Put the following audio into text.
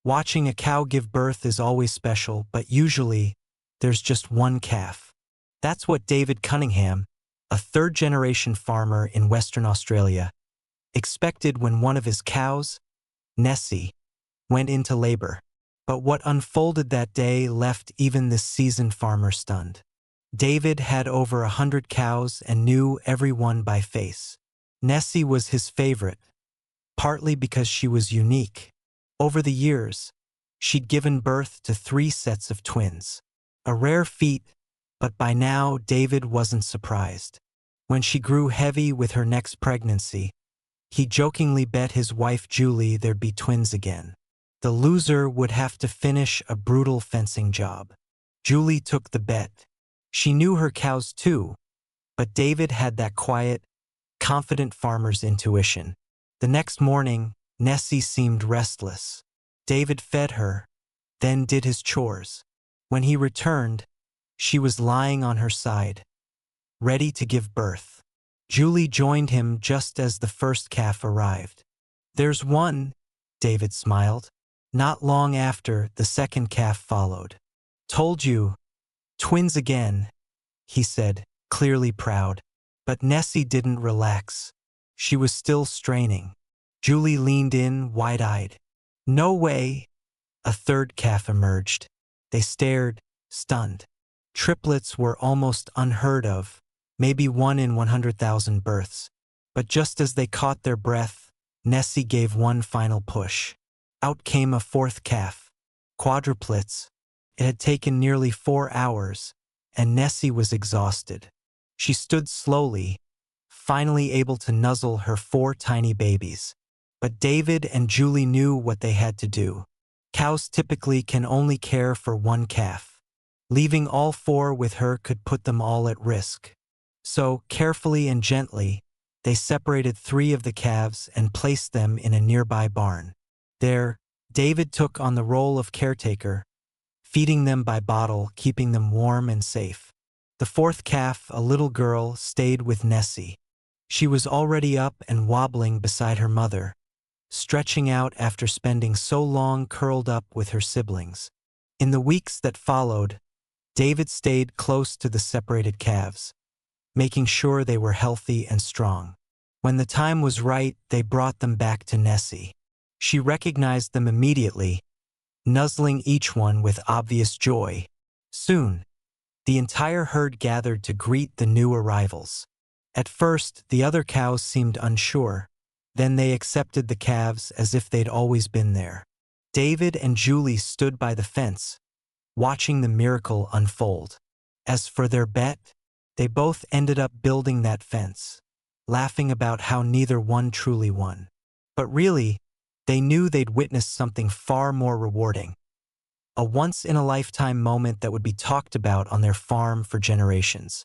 Watching a cow give birth is always special, but usually there's just one calf. That's what David Cunningham, a third-generation farmer in Western Australia, expected when one of his cows, Nessie, went into labor. But what unfolded that day left even this seasoned farmer stunned. David had over 100 cows and knew every one by face. Nessie was his favorite, partly because she was unique. Over the years, she'd given birth to 3 sets of twins. A rare feat, but by now David wasn't surprised. When she grew heavy with her next pregnancy, he jokingly bet his wife Julie there'd be twins again. The loser would have to finish a brutal fencing job. Julie took the bet. She knew her cows too, but David had that quiet, confident farmer's intuition. The next morning, Nessie seemed restless. David fed her, then did his chores. When he returned, she was lying on her side, ready to give birth. Julie joined him just as the first calf arrived. "There's one," David smiled. Not long after, the second calf followed. "Told you, twins again," he said, clearly proud. But Nessie didn't relax. She was still straining. Julie leaned in, wide-eyed. "No way!" A third calf emerged. They stared, stunned. Triplets were almost unheard of, maybe 1 in 100,000 births. But just as they caught their breath, Nessie gave one final push. Out came a fourth calf. Quadruplets. It had taken nearly 4 hours, and Nessie was exhausted. She stood slowly, finally able to nuzzle her 4 tiny babies. But David and Julie knew what they had to do. Cows typically can only care for 1 calf. Leaving all 4 with her could put them all at risk. So, carefully and gently, they separated 3 of the calves and placed them in a nearby barn. There, David took on the role of caretaker, feeding them by bottle, keeping them warm and safe. The 4th calf, a little girl, stayed with Nessie. She was already up and wobbling beside her mother, stretching out after spending so long curled up with her siblings. In the weeks that followed, David stayed close to the separated calves, making sure they were healthy and strong. When the time was right, they brought them back to Nessie. She recognized them immediately, nuzzling each one with obvious joy. Soon, the entire herd gathered to greet the new arrivals. At first, the other cows seemed unsure. Then they accepted the calves as if they'd always been there. David and Julie stood by the fence, watching the miracle unfold. As for their bet, they both ended up building that fence, laughing about how neither one truly won. But really, they knew they'd witnessed something far more rewarding. A once-in-a-lifetime moment that would be talked about on their farm for generations.